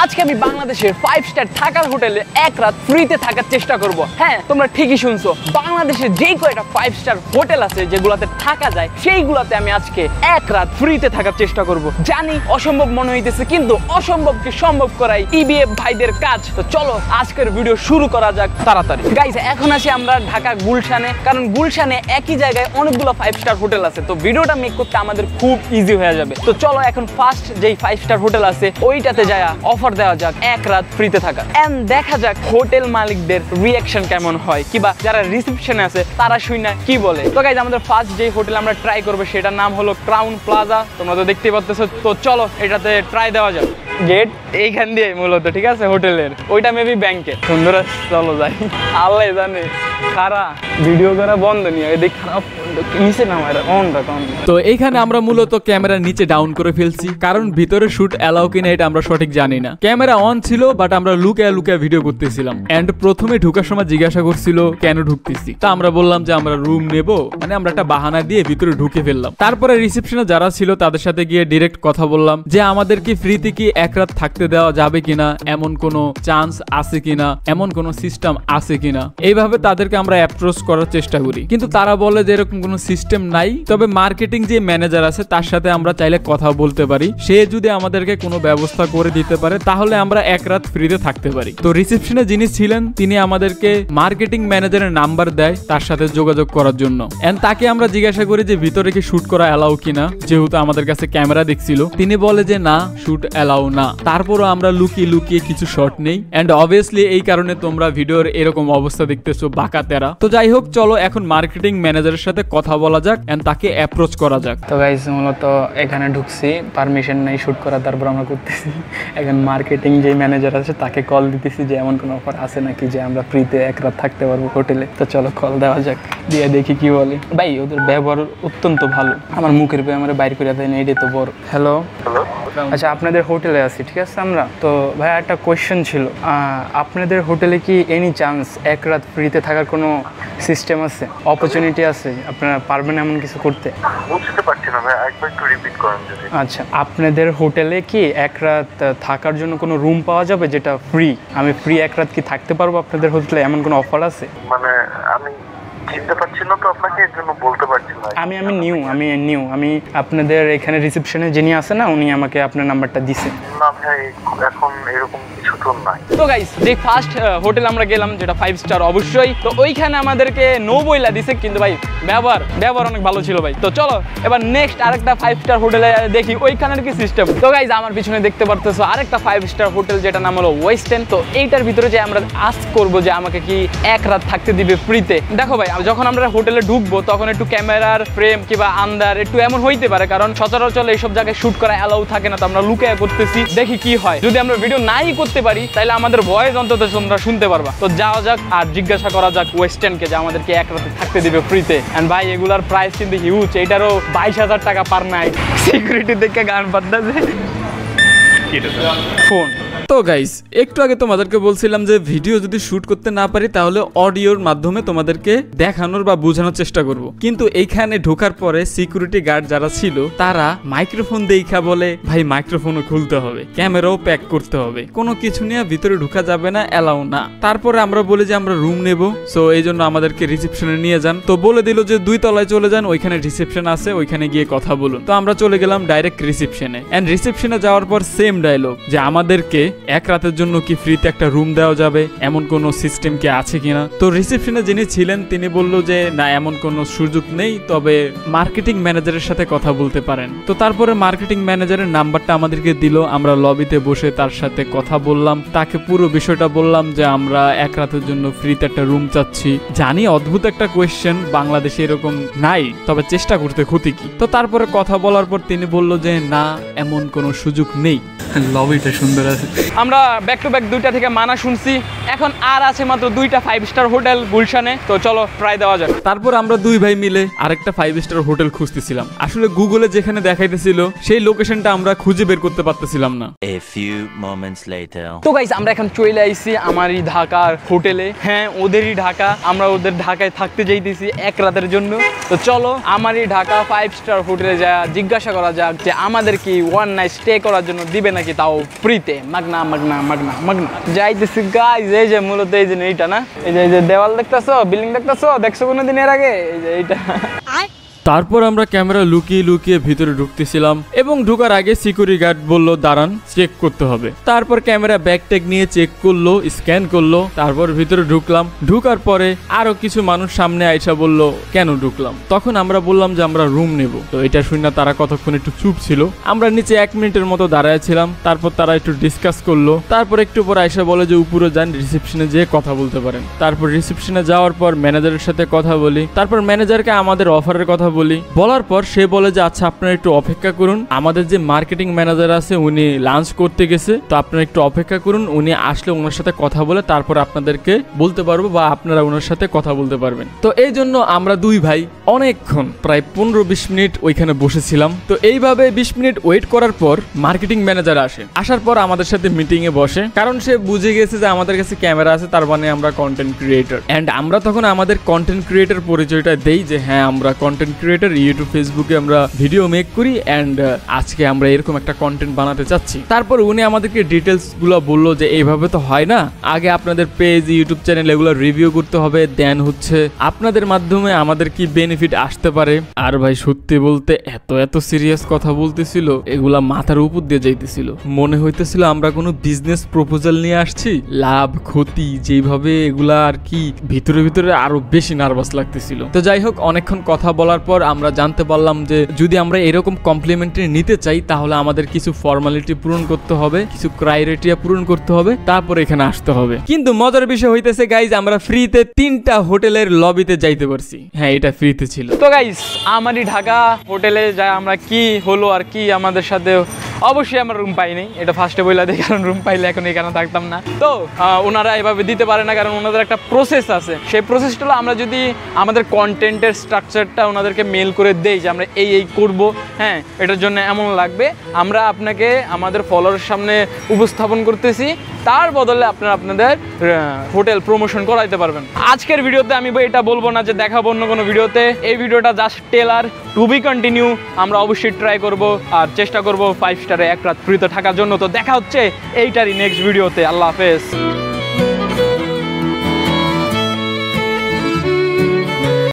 আজকে আমি বাংলাদেশের 5 স্টার থাকার হোটেলে এক রাত ফ্রিতে থাকার চেষ্টা করব। হ্যাঁ, তোমরা ঠিকই শুনছো, বাংলাদেশের যেই কয়টা 5 স্টার হোটেল আছে যেগুলোতে থাকা যায় সেইগুলোতে আমি আজকে এক রাত ফ্রিতে থাকার চেষ্টা করব। জানি অসম্ভব মনে হইতেছে, কিন্তু অসম্ভবকে সম্ভব করাই ইবিএফ ভাইদের কাজ। তো চলো আজকের ভিডিও শুরু করা যাক তাড়াতাড়ি। গাইস, এখন আসি আমরা ঢাকা গুলশানে, কারণ গুলশানে একই জায়গায় অনেকগুলো 5 স্টার হোটেল আছে। তো ভিডিওটা মেক করতে আমাদের খুব ইজি হয়ে যাবে। তো চলো এখন ফার্স্ট যেই 5 স্টার হোটেল আছে ওইটাতে যায় অফার দেওয়া যাক এক রাত ফ্রিতে থাকা, এন্ড দেখা যাক হোটেল মালিকদের রিঅ্যাকশন কেমন হয়, কিবা যারা রিসেপশনে আছে তারা শুনে কি বলে। তো গাইস, আমাদের ফার্স্ট যেই হোটেল আমরা ট্রাই করবো সেটার নাম হলো ক্রাউন প্লাজা। তোমরা তো দেখতেই পাচ্ছ। তো চলো এটাতে ট্রাই দেওয়া যাক। গেট এইখান দিয়ে মূলত, ঠিক আছে, হোটেলের ওইটা মেবি ব্যাংকে। সুন্দর, চলো যাই। আল্লাহ জানে খারা ভিডিও করা বন্ধ নিয়ে দেখ, খারাপ নিচে নামায় অন রাখ। তো এইখানে আমরা মূলত ক্যামেরা নিচে ডাউন করে ফেলছি, কারণ ভিতরে শুট অ্যালাউ কিনা এটা আমরা সঠিক জানি না। ক্যামেরা অন ছিল, বাট আমরা লুকায় লুকায় ভিডিও করতেছিলাম। এন্ড প্রথমে ঢুকার সময় জিজ্ঞাসা করছিল কেন ঢুকতেছি, তা আমরা বললাম যে আমরা রুম নেব, মানে আমরা একটা বাহানা দিয়ে ভিতরে ঢুকে ফেললাম। তারপরে রিসেপশনে যারা ছিল তাদের সাথে গিয়ে ডিরেক্ট কথা বললাম যে আমাদেরকে ফ্রিতে কি এক রাত থাকতে দেওয়া যাবে কিনা, এমন কোনো চান্স আছে কিনা, এমন কোনো সিস্টেম আছে কিনা। এইভাবে তাদেরকে আমরা অ্যাপ্রোচ করার চেষ্টা করি, কিন্তু তারা বলে যে এরকম কোনো সিস্টেম নাই, তবে মার্কেটিং যে ম্যানেজার আছে তার সাথে আমরা চাইলে কথা বলতে পারি। সে যদি আমাদেরকে কোনো ব্যবস্থা করে দিতে পারে তাহলে আমরা এক রাত ফ্রিতে থাকতে পারি। তো রিসেপশনে যিনি ছিলেন তিনি আমাদেরকে মার্কেটিং ম্যানেজারের নাম্বার দেয় তার সাথে যোগাযোগ করার জন্য। এন্ড তাকে আমরা জিজ্ঞাসা করি যে ভিতরে কি শুট করা অ্যালাউ কিনা, যেহেতু আমাদের কাছে ক্যামেরা দেখছিল। তিনি বলে যে না, শুট অ্যালাউ না। তারপরও আমরা লুকিয়ে লুকিয়ে কিছু শট নেই। এন্ড অবভিয়াসলি এই কারণে তোমরা ভিডিওর এরকম অবস্থা দেখতেছো, বাঁকা তেরা। তো যাই হোক, চলো এখন মার্কেটিং ম্যানেজারের সাথে কথা বলা যাক এন্ড তাকে অ্যাপ্রোচ করা যাক। তো গাইস, মূলত এখানে ঢুকছি, পারমিশন নেই শুট করা, তারপর আমরা করতেছি। এখন মার্কেটিং যে ম্যানেজার আছে তাকে কল দিতেছি যে এমন কোনো অফার আছে নাকি যে আমরা ফ্রিতে এক রাত থাকতে পারবো হোটেলে। তো চলো কল দেওয়া যাক, দিয়ে দেখি কি বলে। ভাই, ওদের ব্যবহার অত্যন্ত ভালো, আমার মুখের পেয়ে আমার বাইর করে দেয় না, এটাই তো বড়। হ্যালো, আচ্ছা, আপনাদের হোটেলে আছি, ঠিক আছে আমরা। তো ভাই একটা কোয়েশ্চেন ছিল, আপনাদের হোটেলে কি এনি চান্স এক রাত ফ্রিতে থাকার কোনো সিস্টেম আছে, অপরচুনিটি আছে? আপনারা পারবেন এমন কিছু করতে? বুঝতে পারছি না ভাই, একবার একটু রিপিট করেন যদি। আচ্ছা, আপনাদের হোটেলে কি এক রাত থাকার জন্য কোনো রুম পাওয়া যাবে যেটা ফ্রি? আমি ফ্রি এক রাত কি থাকতে পারবো আপনাদের হোটেলে, এমন কোনো অফার আছে? মানে আমি চিনতে পারছি না তো আপনাকে, এর জন্য বলতে পারছি না। আমি নিউ আমি আপনাদের এখানে রিসেপশনে যিনি আছে না, উনি আমাকে আপনার নাম্বারটা দিছে। না ভাই, এখন এরকম কিছু তো নাই। তো গাইস, যে ফার্স্ট হোটেল আমরা গেলাম যেটা 5 স্টার অবশ্যই, তো ওইখানে আমাদেরকে নো বইলা দিছে, কিন্তু ভাই ব্যবহার অনেক ভালো ছিল ভাই। তো চলো এবার নেক্সট আরেকটা 5 স্টার হোটেলে দেখি ওইখানের কি সিস্টেম। তো গাইস, আমার পিছনে দেখতে পারতেছো আরেকটা 5 স্টার হোটেল যেটা নাম হলো ওয়েস্টার্ন। তো এইটার ভিতরে যে আমরা আস্ক করব যে আমাকে কি এক রাত থাকতে দিবে ফ্রিতে। দেখো ভাই, যখন আমরা হোটেলে ঢুকবো তখন একটু ক্যামেরার ফ্রেম কিংবা আন্দার একটু এমন হইতে পারে, কারণ সচরাচর এইসব জায়গায় শুট করা অ্যালাউ থাকে না। তো আমরা লুকিয়ে করতেছি, দেখি কি হয়। যদি আমরা ভিডিও নাই করতে পারি তাহলে আমাদের ভয়েস অন্তত তোমরা শুনতে পারবা। তো যাওয়া যাক আর জিজ্ঞাসা করা যাক ওয়েস্টার্নকে যে আমাদেরকে এক রাতে থাকতে দিবে ফ্রিতে। এন্ড ভাই, এগুলার প্রাইস কিন্তু হিউজ, এটারও 22,000 টাকা পার নাইট। সিকিউরিটি দেখে গান বাজতেছে, ফোন। তো গাইস, একটু আগে তোমাদেরকে বলছিলাম যে ভিডিও যদি শুট করতে না পারি তাহলে অডিওর মাধ্যমে তোমাদেরকে দেখানোর বা বোঝানোর চেষ্টা করব। কিন্তু এইখানে ঢোকার পরে সিকিউরিটি গার্ড যারা ছিল তারা মাইক্রোফোন দেখা বলে ভাই মাইক্রোফোনও খুলতে হবে, ক্যামেরাও প্যাক করতে হবে, কোনো কিছু নিয়ে ভিতরে ঢোকা যাবে না, এলাও না। তারপরে আমরা বলি যে আমরা রুম নেব, সো এই জন্য আমাদেরকে রিসেপশনে নিয়ে যান। তো বলে দিল যে 2 তলায় চলে যান, ওইখানে রিসেপশন আছে, ওইখানে গিয়ে কথা বলুন। তো আমরা চলে গেলাম ডাইরেক্ট রিসেপশনে। এন্ড রিসেপশনে যাওয়ার পর সেম ডায়লগ যে আমাদেরকে এক রাতের জন্য কি ফ্রিতে একটা রুম দেওয়া যাবে, এমন কোনো সিস্টেম কি আছে কিনা। তো রিসেপশনে যিনি ছিলেন তিনি বলল যে না, এমন কোনো সুযোগ নেই, তবে মার্কেটিং ম্যানেজারের সাথে কথা বলতে পারেন। তো তারপরে মার্কেটিং ম্যানেজারের নাম্বারটা আমাদেরকে দিল, আমরা লবিতে বসে তার সাথে কথা বললাম, তাকে পুরো বিষয়টা বললাম যে আমরা এক রাতের জন্য ফ্রিতে একটা রুম চাচ্ছি। জানি অদ্ভুত একটা কোয়েশ্চেন, বাংলাদেশে এরকম নাই, তবে চেষ্টা করতে ক্ষতি কি। তো তারপরে কথা বলার পর তিনি বলল যে না, এমন কোনো সুযোগ নেই। লবিটা সুন্দর আছে। আমরা ব্যাক টু ব্যাক 2টা থেকে মানা শুনছি, এখন আর আছে মাত্র 2টা 5 স্টার হোটেল গুলশানে। তো চলো ট্রাই দেওয়া যাক। তারপর আমরা দুই ভাই মিলে আরেকটা 5 স্টার হোটেল খুঁজতেছিলাম। আসলে গুগলে যেখানে দেখাইতেছিল সেই লোকেশনটা আমরা খুঁজে বের করতে পারতেছিলাম না। A few moments later. তো গাইস আমরা এখন চলে আইছি আমারই ঢাকার হোটেলে। হ্যাঁ, ওদেরই ঢাকা, আমরা ওদের ঢাকায় থাকতে যাইতেছি এক রাতের জন্য। তো চলো আমারই ঢাকা 5 স্টার হোটেলে যা জিজ্ঞাসা করা যাক যে আমাদের কি ওয়ান নাইট স্টে করার জন্য দিবে নাকি, তাও ফ্রিতে, মাগনা মাগনা মাগনা মাগনা। যাইতেছি গাইস, এই যে মূলত এই যে এইটা না, এই যে দেওয়াল দেখতেছো, বিল্ডিং দেখতেছো, দেখছো কোনোদিন এর আগে? এই যে এইটা। তারপর আমরা ক্যামেরা লুকিয়ে লুকিয়ে ভিতরে ঢুকতেছিলাম এবং ঢোকার আগে সিকিউরিটি গার্ড বলল দাঁড়ান, চেক করতে হবে। তারপর ক্যামেরা ব্যাগ ট্যাগ নিয়ে চেক করলো, স্ক্যান করলো, তারপর ভিতরে ঢুকলাম। ঢুকার পরে আরো কিছু মানুষ সামনে আইসা বলল কেন ঢুকলাম। তখন আমরা বললাম যে আমরা রুম নেব। তো এটা শুনে তারা কতক্ষণ একটু চুপ ছিল। আমরা নিচে 1 মিনিটের মতো দাঁড়ায় ছিলাম। তারপর তারা একটু ডিসকাস করলো। তারপর একটু পর আইসা বলে যে উপরে যান, রিসেপশনে যেয়ে কথা বলতে পারেন। তারপর রিসেপশনে যাওয়ার পর ম্যানেজারের সাথে কথা বলি। তারপর ম্যানেজারকে আমাদের অফারের কথা বলার পর সে বলে যে আচ্ছা আপনারা একটু অপেক্ষা করুন, আমাদের যে মার্কেটিং ম্যানেজার আছে উনি লাঞ্চ করতে গেছে, তো আপনারা একটু অপেক্ষা করুন, উনি আসলে ওনার সাথে কথা বলে তারপর আপনাদেরকে বলতে পারবো বা আপনারা ওনার সাথে কথা বলতে পারবেন। তো এই জন্য আমরা দুই ভাই অনেকক্ষণ প্রায় 15-20 মিনিট ওইখানে বসেছিলাম। তো এইভাবে 20 মিনিট ওয়েট করার পর মার্কেটিং ম্যানেজার আসে। আসার পর আমাদের সাথে মিটিং এ বসে, কারণ সে বুঝে গেছে যে আমাদের কাছে ক্যামেরা আছে, তার মানে আমরা কন্টেন্ট ক্রিয়েটর। এন্ড আমরা তখন আমাদের কন্টেন্ট ক্রিয়েটর পরিচয়টা দেই যে হ্যাঁ আমরা কন্টেন্ট ক্রিয়েটর, ইউটিউব ফেসবুকে আমরা ভিডিও মেক করি এন্ড আজকে আমরা এরকম একটা কন্টেন্ট বানাতে চাচ্ছি। তারপর উনি আমাদেরকে ডিটেলস গুলো বললো যে এইভাবে তো হয় না, আগে আপনাদের পেজ, ইউটিউব চ্যানেল এগুলো রিভিউ করতে হবে, দেন হচ্ছে আপনাদের মাধ্যমে আমাদের কি বেনিফিট আসতে পারে। আর ভাই সত্যি বলতে এত এত সিরিয়াস কথা বলতেছিল, এগুলা মাথার উপর দিয়ে যাইতেছিল। মনে হইতেছিল আমরা কোনো বিজনেস প্রপোজাল নিয়ে আসছি, লাভ ক্ষতি যেভাবে এগুলা আর কি, ভিতরে ভিতরে আরো বেশি নার্ভাস লাগতেছিল। তো যাই হোক, অনেকক্ষণ কথা বলার পর আমরা জানতে পারলাম যে যদি আমরা এরকম কমপ্লিমেন্টারি নিতে চাই তাহলে আমাদের কিছু ফর্মালিটি পূরণ করতে হবে, কিছু ক্রাইটেরিয়া পূরণ করতে হবে, তারপর এখানে আসতে হবে। কিন্তু মজার বিষয় হইতেছে গাইজ, আমরা ফ্রিতে 3টা হোটেলের লবিতে যাইতে পারছি। হ্যাঁ, এটা ফ্রিতে ছিল। তো গাইজ আমারই ঢাকা হোটেলে যা আমরা কি হলো আর কি আমাদের সাথে, অবশ্যই আমরা রুম পাইনি, এটা ফার্স্টে বইলা দিই, কারণ রুম পাইলে এখন এখানে থাকতাম না। তো ওনারা এভাবে দিতে পারে না, কারণ ওনাদের একটা প্রসেস আছে। সেই প্রসেসটা হলো আমরা যদি আমাদের কন্টেন্টের স্ট্রাকচারটা ওনাদেরকে মেল করে দেই যে আমরা এই করব, হ্যাঁ এটার জন্য এমন লাগবে, আমরা আপনাকে আমাদের ফলোয়ারের সামনে উপস্থাপন করতেছি, তার বদলে আপনারা আপনাদের হোটেল প্রমোশন করাইতে পারবেন। আজকের ভিডিওতে আমি এটা বলবো না যে দেখাবো অন্য কোনো ভিডিওতে, এই ভিডিওটা just trailer, to be continue. আমরা অবশ্যই ট্রাই করব আর চেষ্টা করব 5 স্টারে 1 রাত ফ্রিতে থাকার জন্য। তো দেখা হচ্ছে এইটারই নেক্সট ভিডিওতে। আল্লাহ হাফেজ।